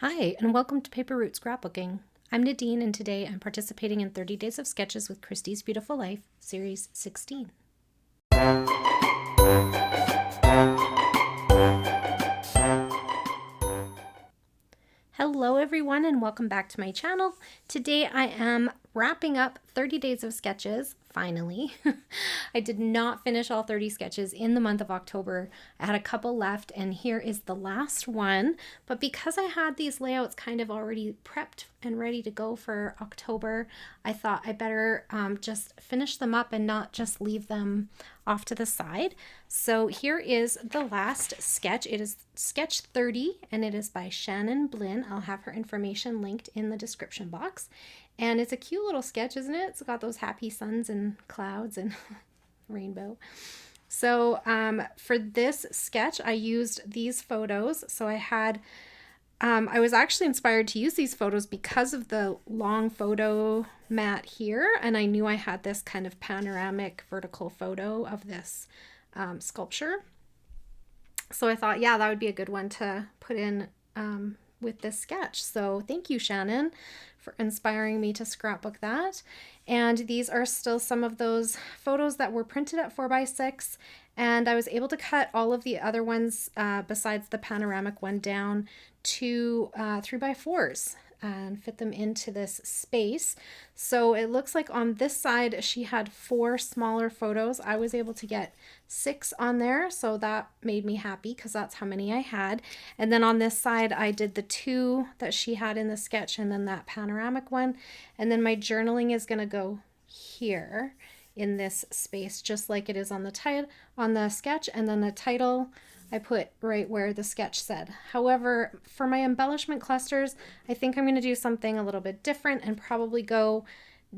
Hi, and welcome to Paper Root Scrapbooking. I'm Nadine, and today I'm participating in 30 Days of Sketches with Christy's Beautiful Life, Series 16. Hello everyone, and welcome back to my channel. Today I am wrapping up 30 Days of Sketches, finally. I did not finish all 30 sketches in the month of October. I had a couple left, and here is the last one. But because I had these layouts kind of already prepped and ready to go for October, I thought I better just finish them up and not just leave them off to the side. So here is the last sketch. It is sketch 30, and it is by Shannon Blinn. I'll have her information linked in the description box. And it's a cute little sketch, isn't it? It's got those happy suns and clouds and rainbow. So for this sketch, I used these photos. So I was actually inspired to use these photos because of the long photo mat here. And I knew I had this kind of panoramic vertical photo of this sculpture. So I thought, yeah, that would be a good one to put in with this sketch. So thank you, Shannon, for inspiring me to scrapbook that. And these are still some of those photos that were printed at 4x6, and I was able to cut all of the other ones besides the panoramic one down to 3x4s and fit them into this space. So it looks like on this side she had 4 smaller photos. I was able to get 6 on there, so that made me happy because that's how many I had. And then on this side I did the 2 that she had in the sketch and then that panoramic one. And then my journaling is going to go here in this space just like it is on the sketch, and then the title I put right where the sketch said. However, for my embellishment clusters, I think I'm going to do something a little bit different and probably go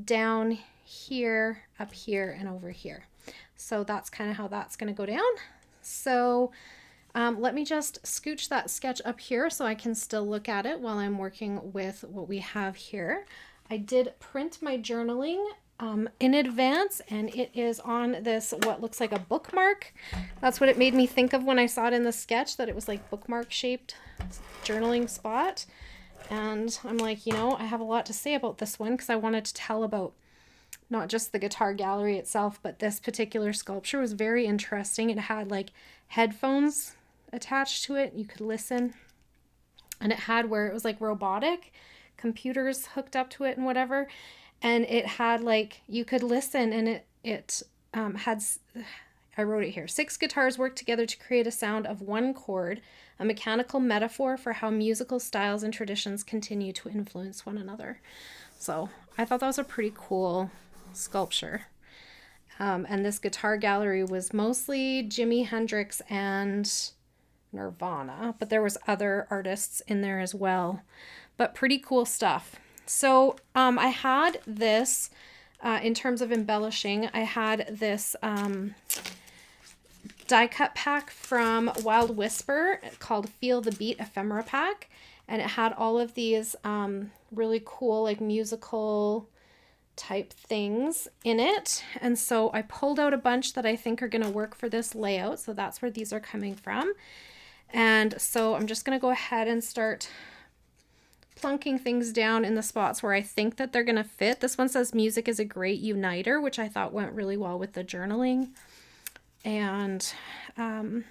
down here, up here, and over here. So that's kind of how that's going to go down. So let me just scooch that sketch up here so I can still look at it while I'm working with what we have here. I did print my journaling in advance, and it is on this what looks like a bookmark. That's what it made me think of when I saw it in the sketch, that it was like bookmark shaped journaling spot. And I'm like, I have a lot to say about this one because I wanted to tell about not just the guitar gallery itself, but this particular sculpture was very interesting. It had like headphones attached to it. You could listen, and it had where it was like robotic computers hooked up to it and whatever. And it had like, you could listen, and it had, I wrote it here, 6 guitars work together to create a sound of one chord, a mechanical metaphor for how musical styles and traditions continue to influence one another. So I thought that was a pretty cool sculpture. And this guitar gallery was mostly Jimi Hendrix and Nirvana, but there was other artists in there as well. But pretty cool stuff. So I had this, in terms of embellishing, I had this die cut pack from Wild Whisper called Feel the Beat Ephemera Pack. And it had all of these really cool like musical type things in it. And so I pulled out a bunch that I think are going to work for this layout. So that's where these are coming from. And so I'm just going to go ahead and start plunking things down in the spots where I think that they're going to fit. This one says music is a great uniter, which I thought went really well with the journaling. And I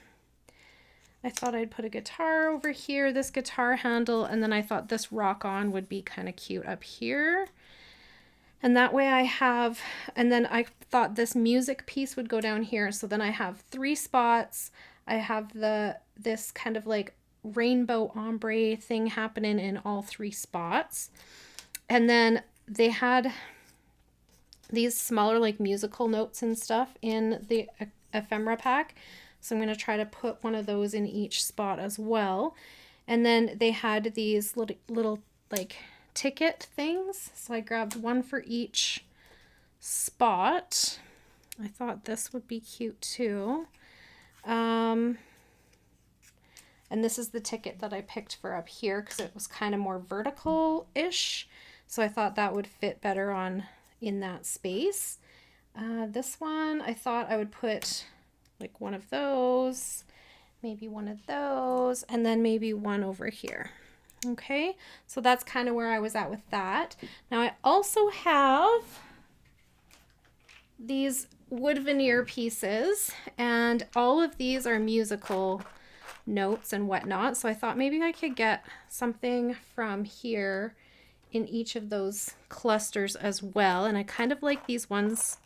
thought I'd put a guitar over here, this guitar handle, and then I thought this rock on would be kind of cute up here. And that way I have, and then I thought this music piece would go down here. So then I have 3 spots. I have this kind of like rainbow ombre thing happening in all 3 spots. And then they had these smaller like musical notes and stuff in the ephemera pack. So I'm going to try to put one of those in each spot as well. And then they had these little like ticket things. So I grabbed one for each spot. I thought this would be cute too. And this is the ticket that I picked for up here because it was kind of more vertical-ish. So I thought that would fit better in that space. This one, I thought I would put like one of those, maybe one of those, and then maybe one over here. Okay, so that's kind of where I was at with that. Now I also have these wood veneer pieces, and all of these are musical notes and whatnot. So I thought maybe I could get something from here in each of those clusters as well. And I kind of like these ones.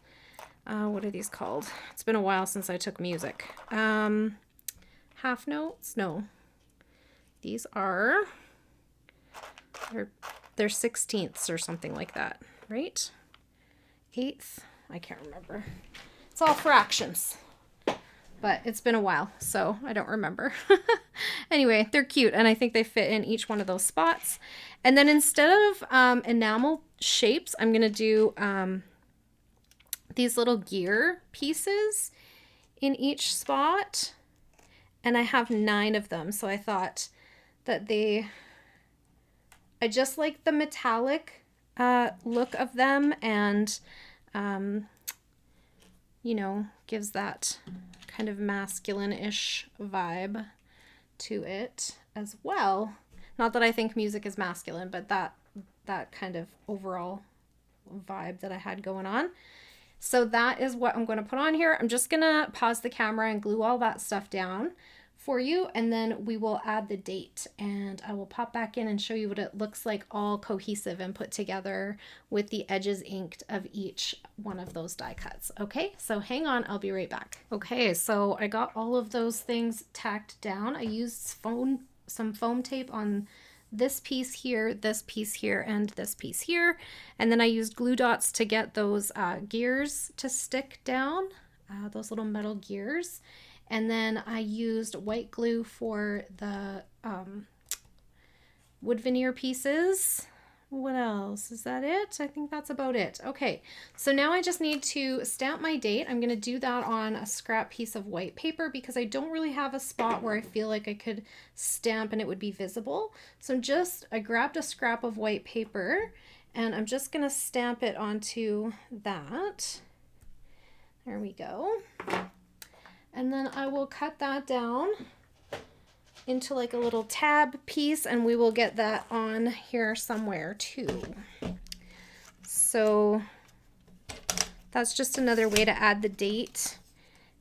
What are these called? It's been a while since I took music. Half notes? No. These are, they're sixteenths or something like that, right? Eighth? I can't remember. It's all fractions. But it's been a while, so I don't remember. Anyway, they're cute, and I think they fit in each one of those spots. And then instead of enamel shapes, I'm going to do these little gear pieces in each spot. And I have 9 of them, so I thought that I just like the metallic look of them, and you know, gives that kind of masculine-ish vibe to it as well. Not that I think music is masculine, but that kind of overall vibe that I had going on. So that is what I'm going to put on here. I'm just going to pause the camera and glue all that stuff down for you, and then we will add the date, and I will pop back in and show you what it looks like all cohesive and put together with the edges inked of each one of those die cuts. Okay, so hang on, I'll be right back. Okay, so I got all of those things tacked down. I used some foam tape on this piece here, and this piece here, and then I used glue dots to get those gears to stick down, those little metal gears. And then I used white glue for the wood veneer pieces. What else? Is that it? I think that's about it. Okay, so now I just need to stamp my date. I'm going to do that on a scrap piece of white paper because I don't really have a spot where I feel like I could stamp and it would be visible. So I grabbed a scrap of white paper, and I'm just going to stamp it onto that. There we go. And then I will cut that down into like a little tab piece, and we will get that on here somewhere too. So that's just another way to add the date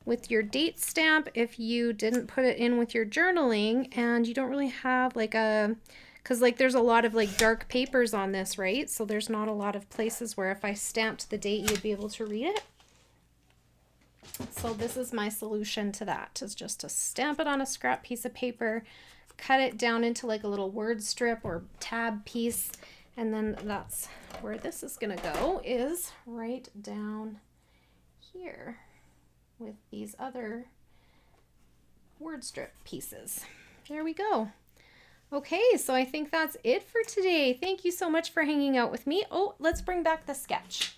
with your date stamp if you didn't put it in with your journaling and you don't really have like because like there's a lot of like dark papers on this, right? So there's not a lot of places where if I stamped the date you'd be able to read it. So this is my solution to that, is just to stamp it on a scrap piece of paper, cut it down into like a little word strip or tab piece, and then that's where this is going to go, is right down here with these other word strip pieces. There we go. Okay, so I think that's it for today. Thank you so much for hanging out with me. Oh, let's bring back the sketch.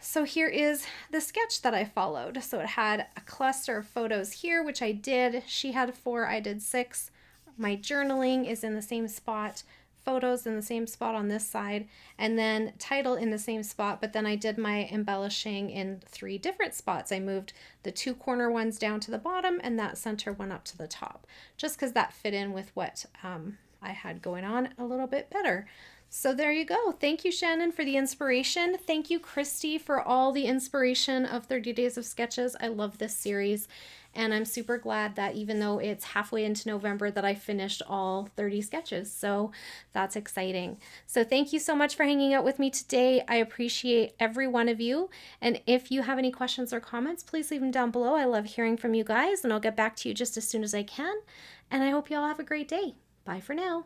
So here is the sketch that I followed. So it had a cluster of photos here, which I did. She had 4, I did 6. My journaling is in the same spot, photos in the same spot on this side, and then title in the same spot, but then I did my embellishing in 3 different spots. I moved the 2 corner ones down to the bottom and that center one up to the top, just because that fit in with what I had going on a little bit better. So there you go. Thank you, Shannon, for the inspiration. Thank you, Christy, for all the inspiration of 30 Days of Sketches. I love this series, and I'm super glad that even though it's halfway into November that I finished all 30 sketches. So that's exciting. So thank you so much for hanging out with me today. I appreciate every one of you. And if you have any questions or comments, please leave them down below. I love hearing from you guys, and I'll get back to you just as soon as I can. And I hope you all have a great day. Bye for now.